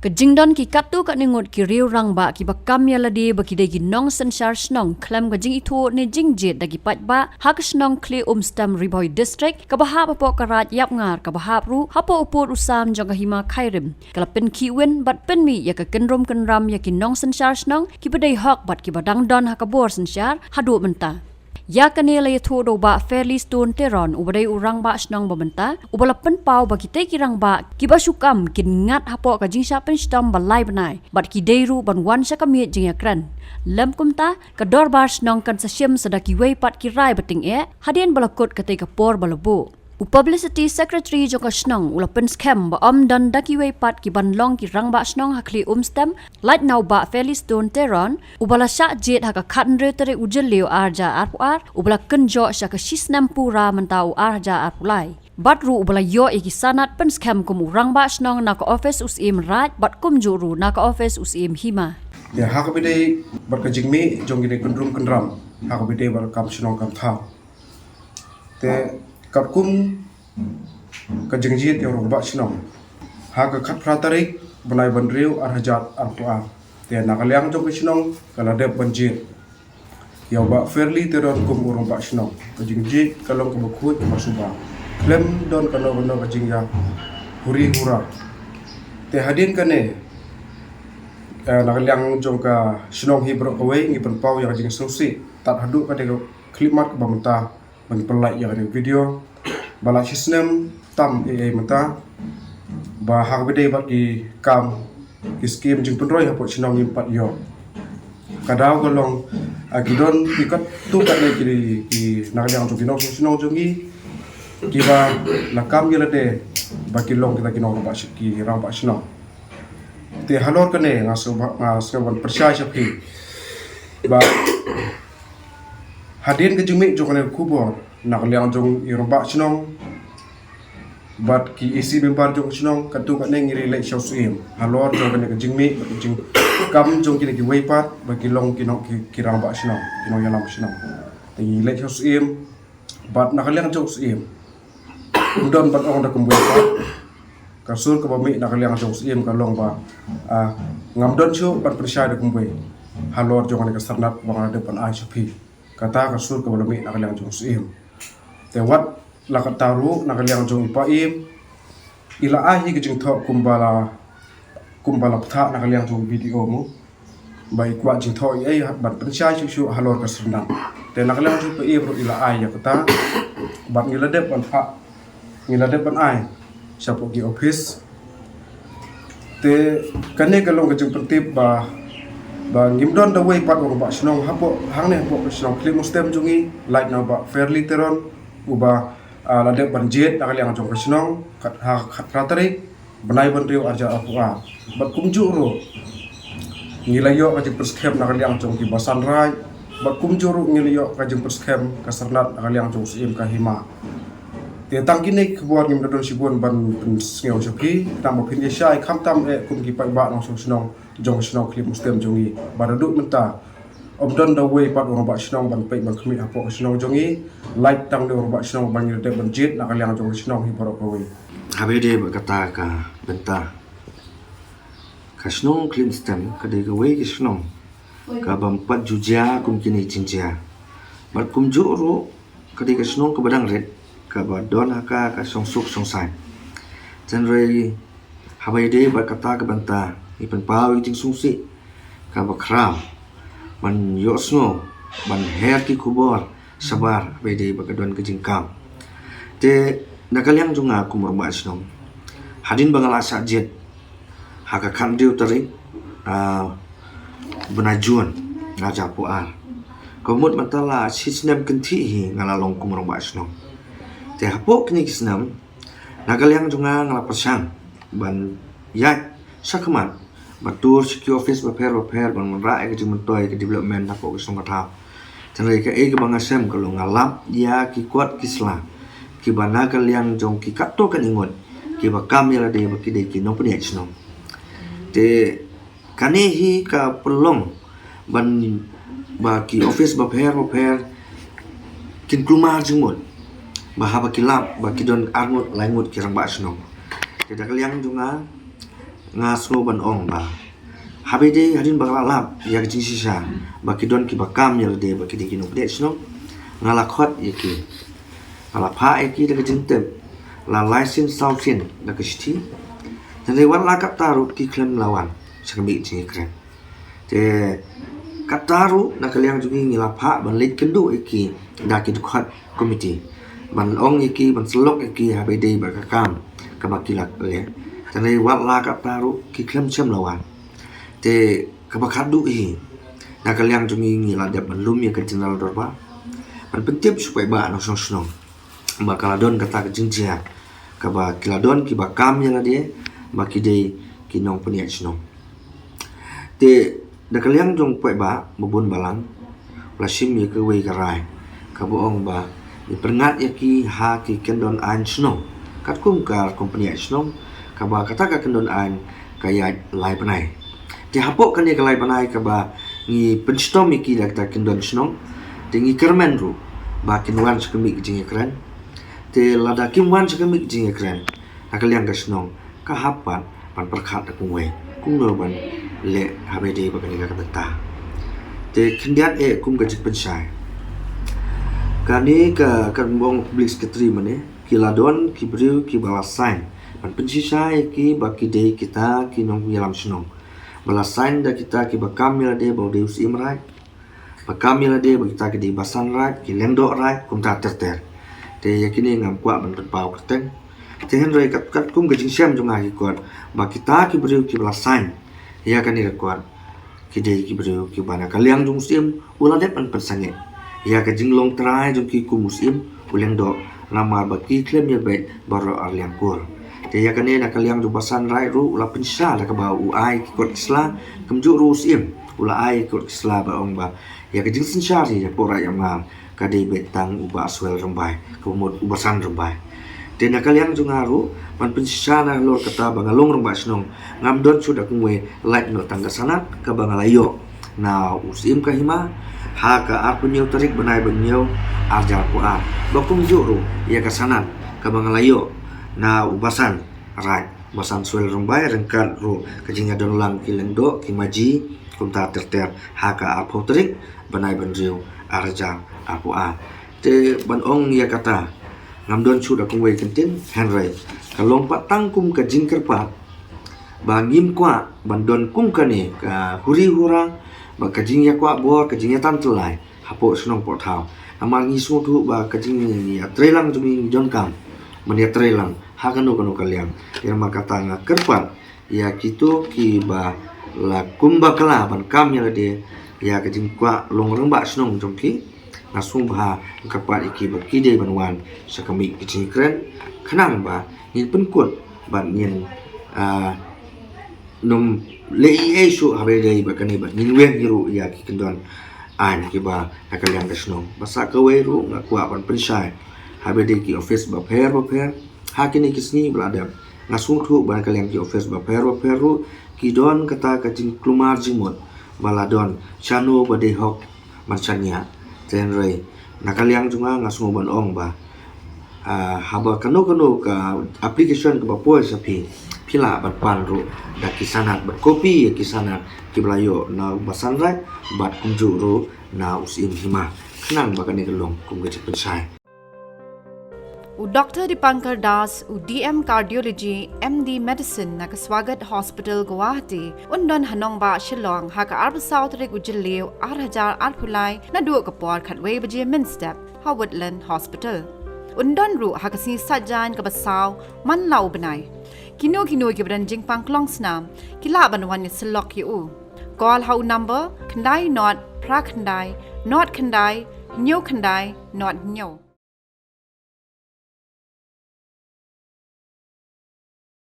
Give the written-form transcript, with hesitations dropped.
Kejingdon ki katu kat ningut ki riu rang ba ki bakam ya ladi baki de ki nong sensar snong klem ka jing itu ne jingjet dagi pat ba hak snong kli stam riboy district ka bahap apo karat yap ngar ka bahap ru hapo upur usam jong ka hima khairim kala pen ki wen bat pen mi ya ka kenrom kenram ya ki nong sensar snong ki bedai hak bat ki badang don ha ka bor sensar hadu menta ya kanela ya thodo ba fairly stone teron ubadai urang ba snong bamenta ubala pen pau ba kita kirang ba kiba sukam kin ngat hapo ka jingsa pen stam balai banai bat ki deiru ban wan sa kami jing yakran lam kumta ka dor bar snong kan sa syem sadaki wei pat ki rai bating hadien balakot katai ka por balabu Publicity Secretary Joko Snong ulapen scam ba dan daki wei pat ki banlong ki rang ba snong hakli stem light now ba fairly stone teron ubala sha jet haka khatnre tere ujelio arja ar ubala kenjo sha ka shisnam pura mentau arja arpulai batru ubala yo iki sanat pen scam kum rang ba snong na ka office usim raj bat kum juru na ka office usim hima ya hakabide bat ka jingmi jongine kundrum kundram hakabide bar kam snong kam tha te kapkum ka jingjit yo ba snong ha ka khat pratarik banai banriu arhajat arqua te nakalyang jong snong kala deb banjit yo ba fairly teron kum urong ba snong ka jingjit kalong ka bakhut masuba klem don kalo bano ka jingya huri hura te hadin kane nakalyang jong ka snong hibro kawe ngi penpau yang jing susi tat hadu ka de klimat ka bamta bagi pelai yang ada video bala sistem tam mata bahag bede bagi kam skim jing pendroi hapo chinong impat yo kadau golong agidon pikat tu kat le ki nagalyang jong kinong chinong jongi kiba nakam yelade bagi long kita kinong ba ki rang ba chinong te halor kane ngaso percaya sapi ba hadin ke jumi jong ne kubor nak liang jong irba chnong bat ki isi member jong chnong katu kat ne ngiri lek shausim halor jong ne ke jingmi jing kam jong ki weipat bagi long kinok kirang ba chnong kinong yalam chnong ti lek shausim bat nak liang jong sim udon bat ong da kumbui kasur ke bami nak liang jong sim kalong ba ngamdon chu bat percaya da kumbui halor jong ne ke sarnat bang ada depan ai sapi kata kasur ke balami nak liang jong sim tewat lakat taru nak liang jong ipaim ila ahi ke jing thok kumbala ptha nak liang jong video mu bai kwa jing thok ai bat percaya chu halor ka sernam te nak liang jong ipaim ro ila ai ya kata bat ngiladep ban ai sapo ki office te kane kalong ke jing pertip ba ngimdon da way pat ba snong hapo hangne hapo snong klim stem jungi light na ba fairly teron uba lade banjet akali ang jong snong khat ratari banai banriu arja apua bat kumju ro ngilayo ka jing perskem nakali ang jong ki basan rai bat kumju ro ngilayo ka jing perskem kasarnat akali ang jong sim ka hima te tangkine kbuat ngimdon sibun ban ngeu shoki tam phin yai khamtam kum ki pai ba nong snong jong snong klim stem jongi baradu menta omdon da way pat orang ba snong ban pai ban khmi apo snong jongi light tang de orang ba snong ban de ban jit nak liang jong snong hi borok ko we habede kata ka benta ka snong klim stem ka de way ki snong ka bam pat juja kum kini jinja bar kum juro ka de ka snong ka badang red ka ba don ka song suk song sai janrei habede kata ka benta ipan pau jing sungsi ka ba kram man yosno ban her ki kubor sabar bede bakadon ke jingkam te nakalyang junga kumur ba snong hadin bangala sa jet haka kan diu tari benajuan ngaja puar komut matala sisnem kenti hi ngalalong kumur ba snong te hapok ni kisnam nakalyang junga ngalapasan ban ya sakmat batur secure office baper ban menra ke jumentoy ke development apa usung kata jangan ke ke bangasem kalau ngalap ya ki kuat kisla ki bana kalian jong ki kato kan ingot ki bakam ya de baki de ki no pun yachno te kanehi ka pelong ban baki office baper kin klumar jumut bahaba kilap baki don arngot langut kirang basno kita kalian junga ngaslo ban ong ba habide hadin bagalap ya kajing sisa bakidon ki bakam ya de bakide kinu pde sno ngala khot yaki ala pha eki de kajing tem la license sausin da kashti tane wan la kataru ki klem lawan sakami ji kren te kataru na kaliang jungi ngila pha ban lit kendu eki da ki khot committee ban ong eki ban slok eki habide bakakam kabakilak le tane wan la kataru ki klem chem lawan te kabakadu hi na kaliang jungi ngila dap belum ya ke general dorba ban pentip supaya ba no song bakaladon kata ke jingjia kaba kiladon ki bakam ya dia bakide kinong peniat sno te da kaliang jong poi ba bubun balang lasim ya ke wei karai kabo ong ba ni perngat ya ki ha ki kendon an sno kat kum kar kompeni sno kaba kata ka kendon an kaya lai panai ti hapok kan ya kalai panai kaba ni penstom ki da kata kendon sno tingi kermen ru ba kinwan sekemi jing ekran te lada kimwan sekemi jing ekran akaliang ka sno ka hapan pan perkhat ku wei kung no ban le habede ba kan ka benta te kindiat kum ka jik pensai kani ka kan bong public secretary mane kiladon kibriu ki balasain pan pensisai ki bakide kita kinong yalam sno balasain da kita ki bakam ya de ba deus imrai bakam ya de ba kita ki di basan rai ki lendo rai kum ta ter te yakini ngam kwa ban pau kerteng te henry kat kum ka jing sem jong ai kot ba kita ki briu ki balasain ya kan ni kuat kidei ki briu ki bana kaliang jung sim ulah dep an persange ya ka jinglong trai jung ki ku musim uleng do nama baki klem ya bet baro arliang kur te ya kan ni na kaliang jung basan rai ru ulah pensha la ka ba u ai ki kot isla kamju ru sim ulah ai kot isla ba ong ba ya ka jing sin sha ri por ai amal ka dei bet tang u ba swel rombai kumut u basan rombai te na kaliang jung aru pan pensha na lor kata bangalong rombai snong ngam don sudah kungwe light no tangga sanat ka bangalayo na usim ka hima ha ka arpunyo tarik benai benyo arjal ku a bakum juru ya ka sanat ka bangalayo na ubasan right basan suel rombai rengkat ro kajinga don lang kilendo kimaji kumta terter ha ka arpo tarik benai benrio arjal aku a te ban ong ya kata ngam don sudah kungwe kentin henry kalong patang kum ka jingker pa bangim kwa bandon kum kani ka huri hurang ba kajing ya kwa bo kajing ya tan telai hapo snong po thau amal ngi su thu ba kajing ni ya trelang jumi jon kam mania trelang ha kanu kaliang ya makata nga kerpan ya kitu ki ba la kum ba kala ban kam ya de ya kajing kwa long rang ba snong jong ki nasung ba kapat iki ba kide banwan sakami kajing kren khanang ba ni penkut ban yin nom lei esu habe dei ba kani ba nin wen hiru ya ki kendon an ki ba akaliang kasno basa ka we ru nga kwa ban pensai habe dei ki office ba pher ha kini kisni blada ngasung thu ban kaliang ki office ba pher ru ki don kata ka jing klumar jimot baladon chanu ba de hok mansanya tenrei nakaliang junga ngasung ban ong ba haba kano ka application ke bapo sapi pila bat panru da kisanat bat kopi kisanat kiblayo na basan rai bat kumjuru na usim hima kenang bakani kelong kum gajik pensai U Dr. Dipankar Das, U DM Cardiology, MD Medicine, na Kaswagat Hospital, Guwahati, undon hanong ba Shillong, haka arba South Rig Ujiliw, 8,000 Pulai, na duwa kapor katway baje Minstep, Howardland Hospital. Undon ru haka si sajan kabasaw, man lau benay. Kino kibran jing pangklong snam, kila banwan ni silok yu. Call how number, kandai not, pra kandai, not kandai, nyo kandai, not nyo.